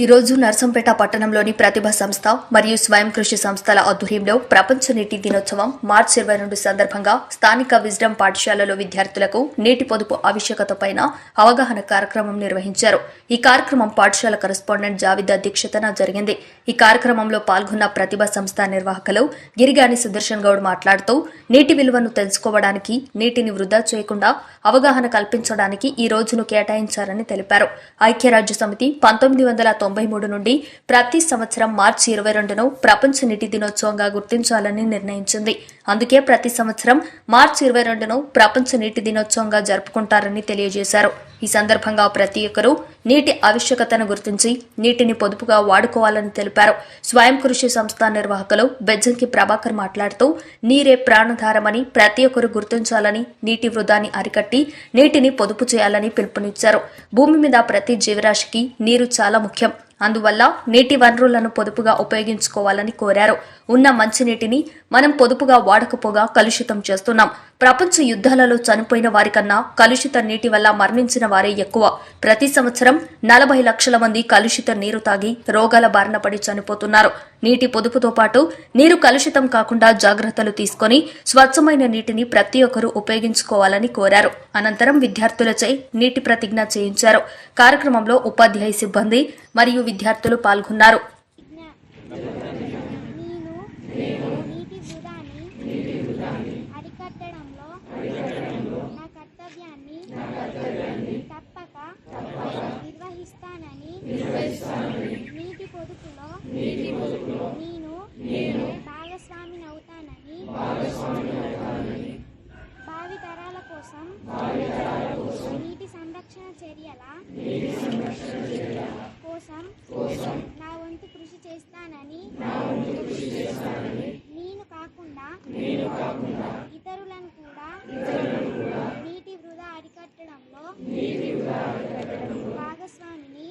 ఈ రోజు నర్సంపేట పట్టణంలోని ప్రతిభ సంస్థ మరియు స్వయం కృషి సంస్థల ఆధ్వర్యంలో ప్రపంచ నీటి దినోత్సవం మార్చి 22 సందర్భంగా స్థానిక విజ్డమ్ పాఠశాలలో విద్యార్థులకు నీటి పొదుపు ఆవశ్యకతపైన అవగాహన కార్యక్రమం నిర్వహించారు. ఈ కార్యక్రమం పాఠశాల కరెస్పాండెంట్ జావిద్ అధ్యక్షతన జరిగింది. ఈ కార్యక్రమంలో పాల్గొన్న ప్రతిభ సంస్థ నిర్వాహకులు గిరిగాని సుదర్శన్ గౌడ్ మాట్లాడుతూ నీటి విలువను తెలుసుకోవడానికి, నీటిని వృధా చేయకుండా అవగాహన కల్పించడానికి ఈ రోజును కేటాయించారని తెలిపారు. ఐక్యరాజ్య సమితి 1993 నుండి ప్రతి సంవత్సరం మార్చి 22ను ప్రపంచ నీటి దినోత్సవంగా గుర్తించాలని నిర్ణయించింది. అందుకే ప్రతి సంవత్సరం మార్చి 22ను ప్రపంచ నీటి దినోత్సవంగా జరుపుకుంటారని తెలియజేశారు. ఈ సందర్భంగా ప్రతి ఒక్కరూ నీటి ఆవశ్యకతను గుర్తించి నీటిని పొదుపుగా వాడుకోవాలని తెలిపారు. స్వయం కృషి సంస్థ నిర్వాహకులు బెజ్జంకి ప్రభాకర్ మాట్లాడుతూ నీరే ప్రాణధారమని ప్రతి ఒక్కరూ గుర్తించాలని, నీటి వృధాని అరికట్టి నీటిని పొదుపు చేయాలని పిలుపునిచ్చారు. భూమి మీద ప్రతి జీవరాశికి నీరు చాలా ముఖ్యం. అందువల్ల నీటి వనరులను పొదుపుగా ఉపయోగించుకోవాలని కోరారు. ఉన్న మంచినీటిని మనం పొదుపుగా వాడకపోగా కలుషితం చేస్తున్నాం. ప్రపంచ యుద్ధాలలో చనిపోయిన వారికన్నా కలుషిత నీటి వల్ల మరణించిన వారే ఎక్కువ. ప్రతి సంవత్సరం 40 లక్షల మంది కలుషిత నీరు తాగి రోగాల బారిన పడి చనిపోతున్నారు. నీటి పొదుపుతో పాటు నీరు కలుషితం కాకుండా జాగ్రత్తలు తీసుకుని స్వచ్ఛమైన నీటిని ప్రతి ఒక్కరూ ఉపయోగించుకోవాలని కోరారు. అనంతరం విద్యార్థులచే నీటి ప్రతిజ్ఞ చేయించారు. కార్యక్రమంలో ఉపాధ్యాయ సిబ్బంది మరియు విద్యార్థులు పాల్గొన్నారు. నీటి పొదుపులో నేను భాగస్వామిని అవుతానని భావి తరాల కోసం నీటి సంరక్షణ చర్యల కోసం నా వంతు కృషి చేస్తానని నేను కాకుండా ఇతరులను కూడా నీటి వృధా అరికట్టడంలో భాగస్వామిని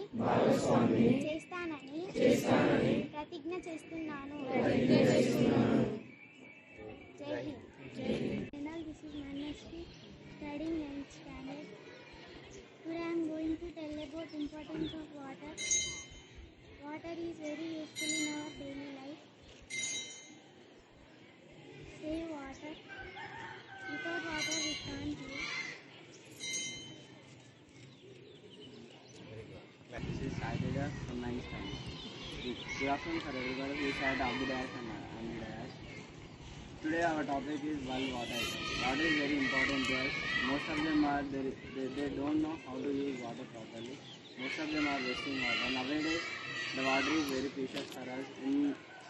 చేస్తానని ప్రతిజ్ఞ చేస్తున్నాను. జై Hind. This is Manashri, studying 9th standard. Today I am going to tell about importance of water. Water is very useful in our daily life. Save water. Without water we can't live. This is Saidida from 9th standard. Good afternoon for everybody. We are Abu Dash and Amin Dash. Today our topic is World Water. Water is very important to us. Most of them are they don't know how to use water properly. Most of them are wasting water. Nowadays the water is very precious for us. In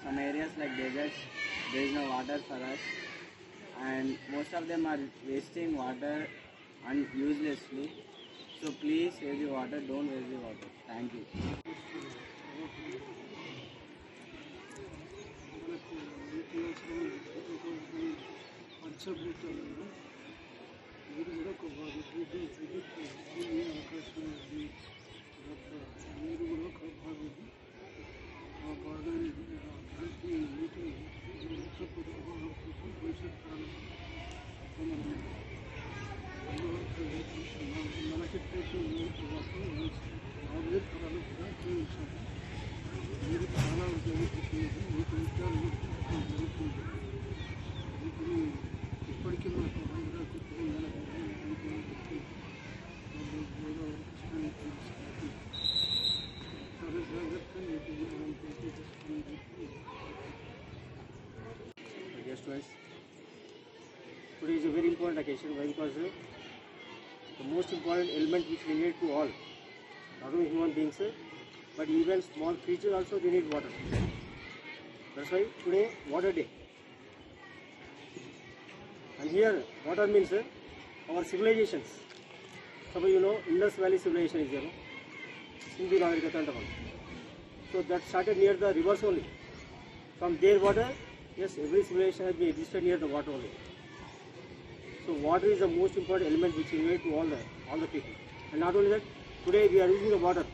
some areas like deserts there is no water for us, and most of them are wasting water uselessly. So please save the water, don't waste the water. Thank you. పంచభూతాలలో నీరు కూడా ఒక భాగం. ఆకాశం, నీరు కూడా ఒక భాగం. ఆ భాగాన్ని దానికి నీటిని భవిష్యత్ కాలంలో మనకి రాబోయే తరాలు కూడా ఉపయోగించాలి. నీరు చాలా ఉపయోగిస్తుంది. నీటి విషయాలు జరుగుతుంది. ఇప్పుడు ఇప్పటికీ మనకు Today is a very important occasion. Why? Because the most important element which we need to all, not only human beings, but even small creatures also, they need water. That's why today Water Day. And here water means our civilizations. Some of you know Indus Valley civilization is there. Sindhu Nagarikata and all. So that started near the rivers only. From their water, yes, every civilization has been existed near the water only. So water is the most important element which we need to all the people. And not only that, today we are using the water.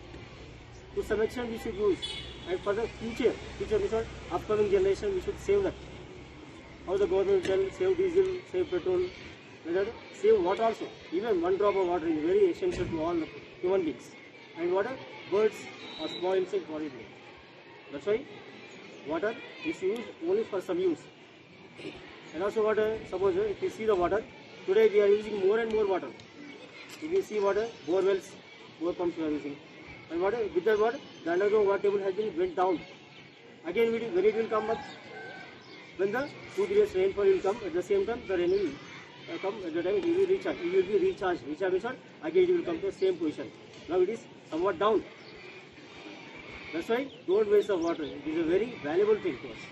To some extent we should use. And for the future means upcoming generation, we should save that. How the government will save diesel, save petrol, save water also. Even one drop of water is very essential to all human beings. And water, birds or small insects what it is. That's why water is used only for some use. And also water, suppose if you see the water, today we are using more and more water. If you see water, bore wells, bore pumps we are using. And water, with that water, the underground water table has been went down. Again, when it will come up, when the 2-3 days rainfall will come, at the same time the rain will come, at the time it will be recharged. It will be recharged. Recharge means what? Again it will come to the same position. Now it is somewhat down. That's why don't waste the water. It is a very valuable thing to us.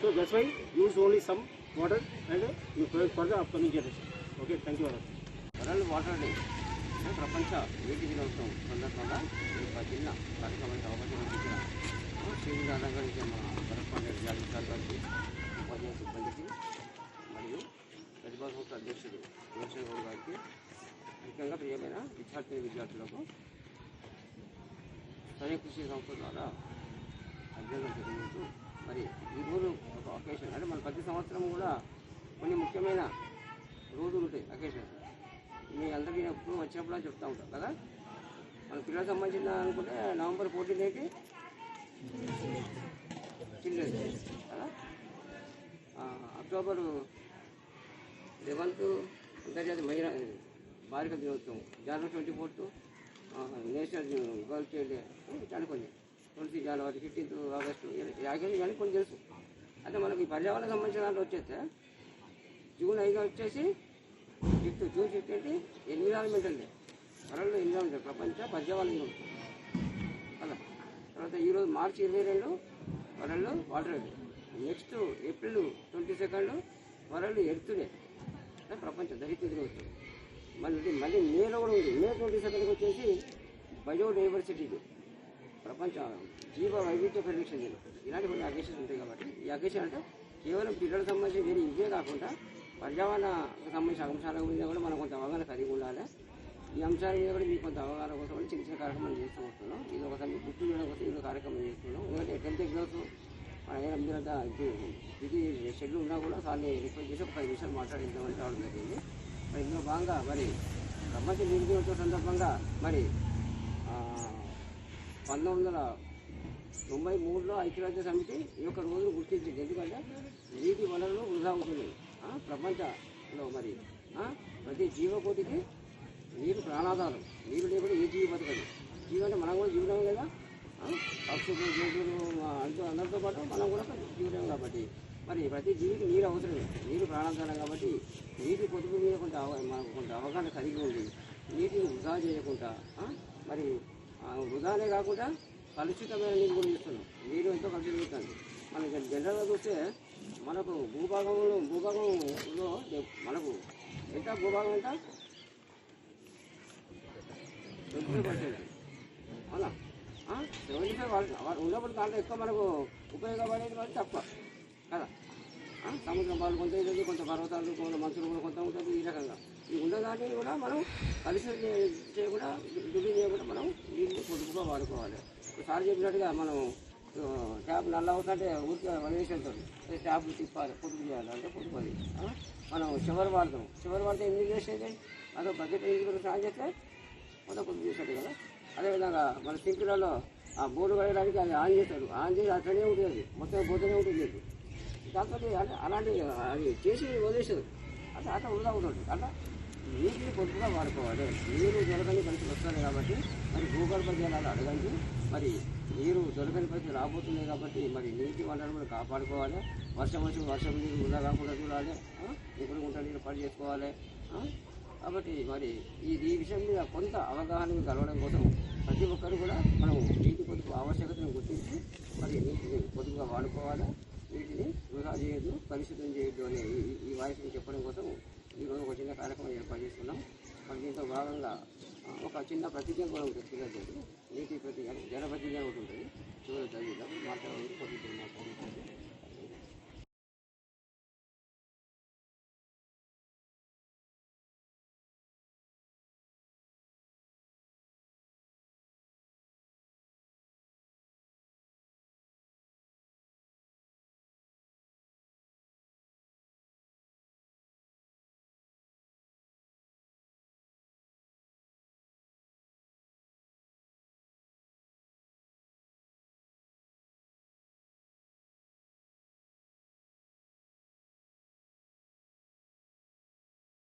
So that's why use only some water and you provide for the upcoming generation. Okay, thank you very much. World water day ప్రపంచ నీటి దినోత్సవం సందర్భంగా ఒక చిన్న కార్యక్రమానికి అవకాశం ఇచ్చిన శ్రీనివాస గారికి మన కరెస్పాండెంట్ జాగ్రత్త గారికి ఉపాధ్యాయ సిబ్బందికి మరియు ప్రతిభా సంస్థ అధ్యక్షుడు రోషన్ గౌడ్ గారికి ముఖ్యంగా ప్రియమైన విద్యార్థులకు స్వయం కృషి సంస్థ ద్వారా అధ్యయనం జరిగించు మరి ఈరోజు ఒక అకేషన్ అంటే మన ప్రతి సంవత్సరం కూడా కొన్ని ముఖ్యమైన రోజులు ఉంటాయి అకేషన్స్ మీ అందరికీ ఎప్పుడు వచ్చినప్పుడు చెప్తూ ఉంటాం కదా. మన పిల్లలకు సంబంధించిన అనుకుంటే నవంబర్ 14కి చిల్డ్రన్స్ డే కదా, అక్టోబర్ 11th అంతర్జాతీయ మహిళా బాలిక దినోత్సవం, జనవరి 24th national girls child day, ఇట్లా కొన్ని 20 జనవరి 15th ఆగస్టు ఇవన్నీ కొన్ని తెలుసు. అంటే మనకి పర్యావరణ సంబంధించిన దాంట్లో వచ్చేస్తే జూన్ 5 వచ్చేసి జూన్ 5 ఏంటి ఎన్విరాన్మెంటల్ డే, వరల్డ్ ఎన్విరాన్మెంటల్ ప్రపంచ పర్యావరణ దినోత్సవం అలా. తర్వాత ఈరోజు మార్చి 22 world water day. Next April 22 world earth day, ప్రపంచ ధరిత్రి దినోత్సవం. మళ్ళీ మేలో కూడా ఉంది. మే 22 వచ్చేసి బయోడైవర్సిటీ డే, ప్రపంచ జీవ వైవిధ్య పరిరక్షణ దినం. ఇలాంటి కొన్ని అకేషన్స్ ఉంటాయి కాబట్టి ఈ అకేషన్ అంటే కేవలం పిల్లలకు సంబంధించి వేరే ఇవే కాకుండా పర్యావరణకు సంబంధించిన అంశాల మీద కూడా మనం కొంత అవగాహన కలిగి ఉండాలి. ఈ అంశాల మీద కూడా మీకు కొంత అవగాహన కోసం చిన్న చిన్న కార్యక్రమాలు చేస్తూ వస్తున్నాం. ఇది ఒకసారి మీకు గుర్తు చేయడం కోసం ఇది కార్యక్రమం చేస్తున్నాం. ఎందుకంటే 10th ఎగ్జామ్స్ మీరంతా ఇది షెడ్యూల్ ఉన్నా కూడా సార్ని రిక్వెస్ట్ చేసి ఒక 10 నిమిషాలు మాట్లాడించామని రావడం జరిగింది. మరి ఇందులో భాగంగా మరి ప్రపంచ నీటి దినోత్సవం సందర్భంగా మరి 1993లో ఐక్యరాజ్య సమితి ఈ యొక్క రోజును గుర్తించింది. ఎందుకంటే నీటి వనరులు వృధా అవుతున్నాయి ప్రపంచంలో. మరి ప్రతి జీవకోటికి నీరు ప్రాణాధారం. నీరు లేకుండా ఏ జీవి బతకదు. జీవి అంటే మనం కూడా జీవితం కదా, పక్షులు జంతువులు అందరితో పాటు మనం కూడా జీవితం కాబట్టి మరి ప్రతి జీవికి నీరు అవసరమే. నీరు ప్రాణాధారం కాబట్టి నీటి పొదుపు మీద మనకు కొంత అవగాహన కలిగి ఉంది. నీటిని వృధా చేయకుండా మరి వృధానే కాకుండా కలుషితమైన నీరు కూడా ఇస్తున్నాం. నీరు ఎంతో కలుషితమవుతుంది. మనకి జనరల్గా చూస్తే మనకు భూభాగంలో మనకు ఎంత భూభాగం ఎంత 25%. అవునా? 75 ఉన్నప్పుడు దాంట్లో ఎక్కువ మనకు ఉపయోగపడేది మరి తక్కువ కదా. సముద్రం పాలు కొంత ఉంటుంది, కొంత పర్వతాలు, కొంత మంచులు కూడా కొంత ఉంటుంది. ఈ రకంగా ఈ ఉన్నదాన్ని కూడా మనం కలిసి చేయకుండా దుడ్డు చేయకుండా మనం నీళ్ళు పొదుపుగా వాడుకోవాలి. సార్ చెప్పినట్టుగా మనం ట్యాప్ నల్ల అవుతుంటే ఊరికి వదిలేసి వెళ్తాడు. ట్యాప్లు తిప్పాలి, పొదుపు చేయాలి అంటే పొదుపు. మనం చివరి వాడితే ఎన్ని చేసేది అదో బకెట్ నీళ్ళు స్నానం చేస్తే మొత్తం పొదుపు చేసేది కదా. అదేవిధంగా మన సింకులలో ఆ బోర్డు వేయడానికి అది ఆన్ చేస్తాడు. ఆన్ చేసి అట్లనే ఉంటుంది, మొత్తం పోతూనే ఉంటుంది. దాంతో అంటే అలాంటి అది చేసి వదిలేసాడు అట్లా వృధా ఉంటుంది. అట్లా నీటిని పొదుపుగా వాడుకోవాలి. నీరు దొరకని పరిస్థితి వస్తుంది కాబట్టి మరి భూగర్భ జలాలు అడగండి. మరి నీరు దొరకని పరిస్థితి రాబోతుంది కాబట్టి మరి నీటి వనరులను కాపాడుకోవాలి. వర్షం నీరు వృధా కాకుండా చూడాలి. ఎప్పుడు గుంట నీరు పని చేసుకోవాలి. కాబట్టి మరి ఈ విషయం మీద కొంత అవగాహన కలవడం కోసం ప్రతి ఒక్కరు కూడా మనం నీటి పొదుపు ఆవశ్యకతను గుర్తించి మరి నీటిని పొదుపుగా వాడుకోవాలి. వీటిని వృధా చేయొద్దు, కలుషితం చేయొద్దు అనే ఈ వాయిస్ని చెప్పడం కోసం ఈరోజు ఒక చిన్న కార్యక్రమం ఏర్పాటు చేసుకున్నాం. మరి దీంతో భాగంగా ఒక చిన్న ప్రతిజ్ఞ కూడా ఉంటుంది. పిల్లలతో నీటి ప్రతిజ్ఞ, జల ప్రతిజ్ఞ ఒకటి ఉంటుంది. చివరి చదివిద్దాం, మాట్లాడాలి.